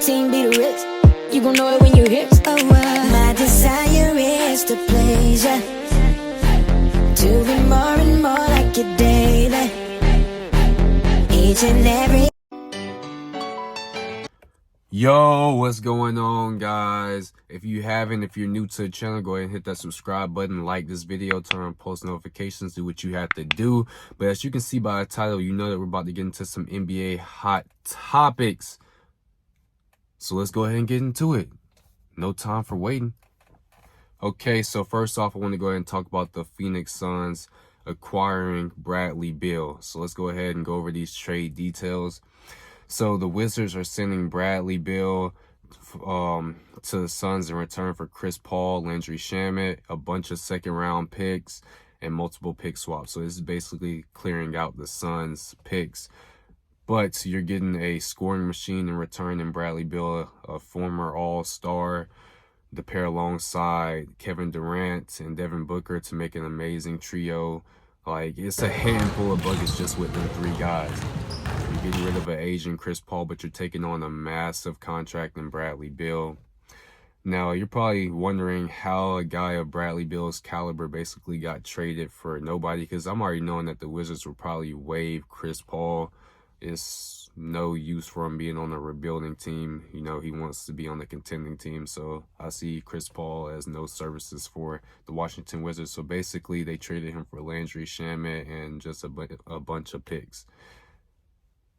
Superteam be the risk. You gon' know it when you hear it. Oh, my desire is to please ya, to be more and more like you daily, each and every. Yo, what's going on, guys? If you're new to the channel, go ahead and hit that subscribe button, like this video, turn on post notifications, do what you have to do. But as you can see by the title, you know that we're about to get into some NBA hot topics. So let's go ahead and get into it. No time for waiting. Okay, so first off, I want to go ahead and talk about the Phoenix Suns acquiring Bradley Beal. So let's go ahead and go over these trade details. So the Wizards are sending Bradley Beal to the Suns in return for Chris Paul, Landry Shamet, a bunch of second-round picks, and multiple pick swaps. So this is basically clearing out the Suns' picks. But you're getting a scoring machine in return in Bradley Beal, a former All-Star, to pair alongside Kevin Durant and Devin Booker to make an amazing trio. Like, it's a handful of buckets just with them three guys. You're getting rid of an aging Chris Paul, but you're taking on a massive contract in Bradley Beal. Now, you're probably wondering how a guy of Bradley Beal's caliber basically got traded for nobody, because I'm already knowing that the Wizards will probably waive Chris Paul. It's no use for him being on a rebuilding team. You know, he wants to be on the contending team. So I see Chris Paul as no services for the Washington Wizards. So basically, they traded him for Landry Shamet and just a bunch of picks.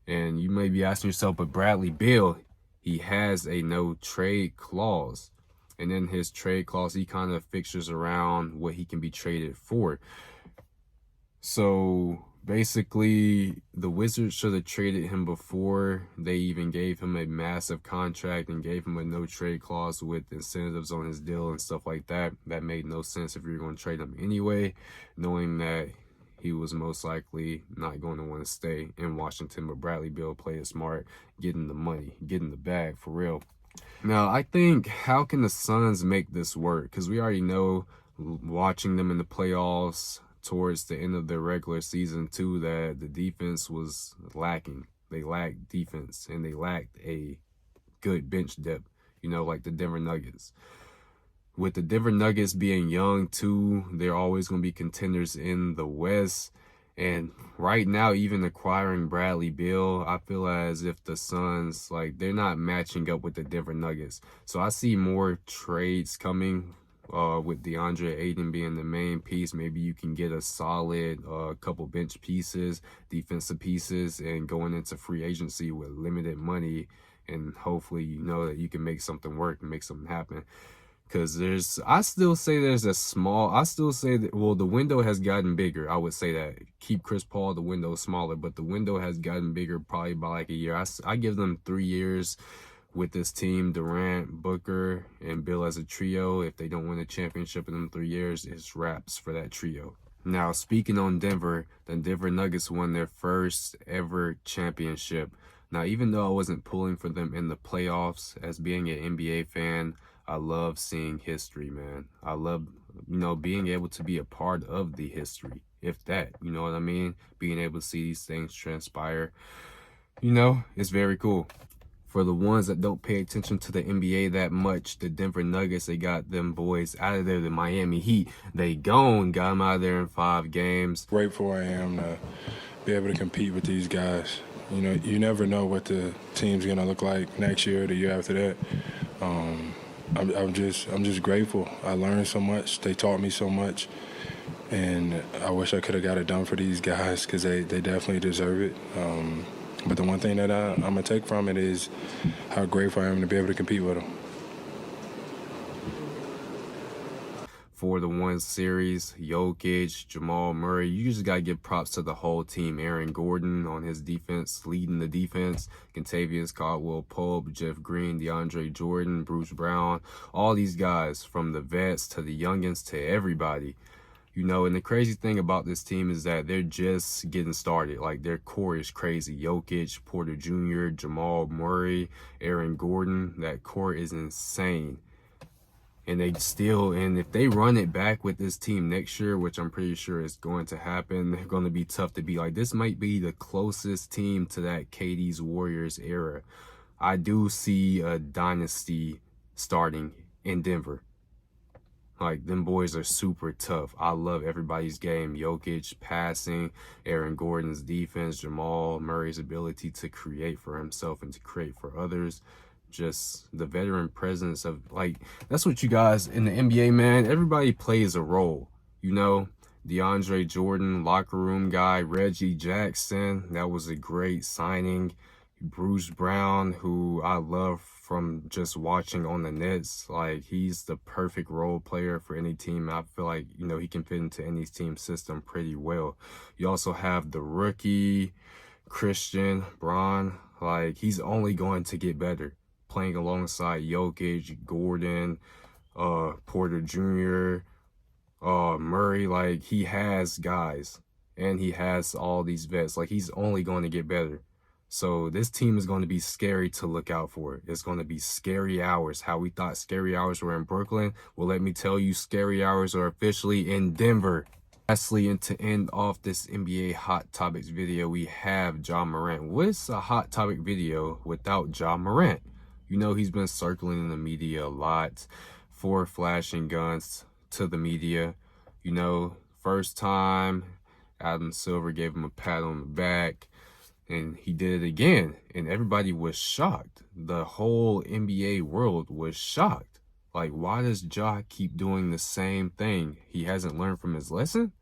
And you may be asking yourself, but Bradley Beal, he has a no trade clause. And in his trade clause, he kind of fixtures around what he can be traded for. So basically, the Wizards should have traded him before they even gave him a massive contract and gave him a no trade clause with incentives on his deal and stuff like that. That made no sense if you're going to trade him anyway, knowing that he was most likely not going to want to stay in Washington. But Bradley Beal played it smart, getting the money, getting the bag for real. Now, I think, how can the Suns make this work? Because we already know, watching them in the playoffs towards the end of the regular season too, that the defense was lacking. They lacked defense, and they lacked a good bench depth, you know, like the Denver Nuggets. With the Denver Nuggets being young too, they're always going to be contenders in the West. And right now, even acquiring Bradley Beal, I feel as if the Suns, like, they're not matching up with the Denver Nuggets. So I see more trades coming with DeAndre Ayton being the main piece. Maybe you can get a solid couple bench pieces, defensive pieces, and going into free agency with limited money. And hopefully, you know that you can make something work and make something happen. Because I still say that, well, the window has gotten bigger. I would say that. Keep Chris Paul, the window is smaller, but the window has gotten bigger probably by like a year. I give them 3 years with this team, Durant, Booker, and Beal as a trio. If they don't win a championship in them 3 years, it's wraps for that trio. Now, speaking on Denver, the Denver Nuggets won their first ever championship. Now, even though I wasn't pulling for them in the playoffs, as being an NBA fan, I love seeing history, man. I love, you know, being able to be a part of the history, if that, you know what I mean? Being able to see these things transpire, you know, it's very cool. For the ones that don't pay attention to the NBA that much, the Denver Nuggets, they got them boys out of there. The Miami Heat, they got them out of there in 5 games. Grateful I am to be able to compete with these guys. You know, you never know what the team's gonna look like next year or the year after that. I'm just grateful. I learned so much. They taught me so much, and I wish I could have got it done for these guys, because they definitely deserve it. But the one thing that I'm gonna take from it is how grateful I am to be able to compete with them. For the one series, Jokic, Jamal Murray, you just got to give props to the whole team. Aaron Gordon on his defense, leading the defense. Kentavious Caldwell-Pope, Jeff Green, DeAndre Jordan, Bruce Brown. All these guys, from the vets to the youngins to everybody. You know, and the crazy thing about this team is that they're just getting started. Like, their core is crazy. Jokic, Porter Jr., Jamal Murray, Aaron Gordon. That core is insane. And if they run it back with this team next year, which I'm pretty sure is going to happen, they're going to be tough to beat. Like, this might be the closest team to that KD's Warriors era. I do see a dynasty starting in Denver. Like, them boys are super tough. I love everybody's game. Jokic passing, Aaron Gordon's defense, Jamal Murray's ability to create for himself and to create for others. Just the veteran presence of, like, that's what you guys in the NBA, man, everybody plays a role. You know, DeAndre Jordan, locker room guy, Reggie Jackson, that was a great signing. Bruce Brown, who I love from just watching on the Nets, like, he's the perfect role player for any team. I feel like, you know, he can fit into any team system pretty well. You also have the rookie, Christian Braun, like, he's only going to get better. Playing alongside Jokic, Gordon, Porter Jr., Murray, like, he has guys, and he has all these vets. Like, he's only going to get better. So this team is going to be scary to look out for. It's going to be scary hours. How we thought scary hours were in Brooklyn. Well, let me tell you, scary hours are officially in Denver. Lastly, and to end off this NBA Hot Topics video, we have Ja Morant. What's a Hot Topic video without Ja Morant? You know, he's been circling in the media a lot for flashing guns to the media. You know, first time, Adam Silver gave him a pat on the back. And he did it again, and everybody was shocked. The whole NBA world was shocked. Like, why does Ja keep doing the same thing? He hasn't learned from his lesson?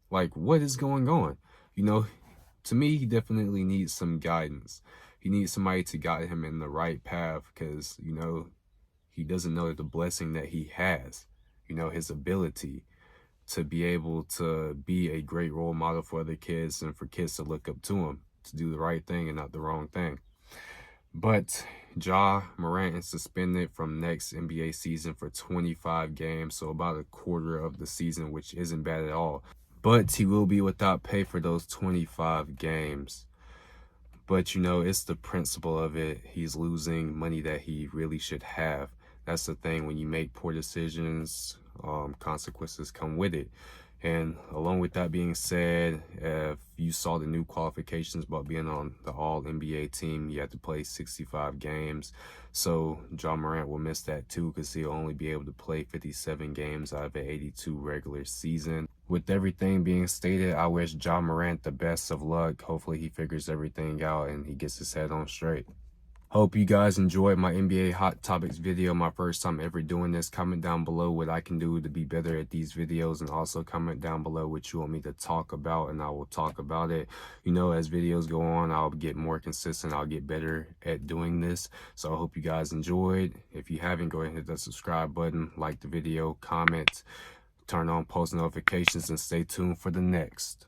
Like, what is going on? You know, to me, he definitely needs some guidance. He needs somebody to guide him in the right path, because, you know, he doesn't know the blessing that he has. You know, his ability to be able to be a great role model for other kids and for kids to look up to him, to do the right thing and not the wrong thing. But Ja Morant is suspended from next NBA season for 25 games, so about a quarter of the season, which isn't bad at all. But he will be without pay for those 25 games. But, you know, it's the principle of it. He's losing money that he really should have. That's the thing. When you make poor decisions, consequences come with it. And along with that being said, if you saw the new qualifications about being on the All-NBA team, you had to play 65 games. So Ja Morant will miss that too, because he'll only be able to play 57 games out of an 82 regular season. With everything being stated, I wish Ja Morant the best of luck. Hopefully he figures everything out and he gets his head on straight. Hope you guys enjoyed my NBA Hot Topics video, my first time ever doing this. Comment down below what I can do to be better at these videos, and also comment down below what you want me to talk about, and I will talk about it. You know, as videos go on, I'll get more consistent. I'll get better at doing this. So I hope you guys enjoyed. If you haven't, go ahead and hit that subscribe button, like the video, comment, turn on post notifications, and stay tuned for the next.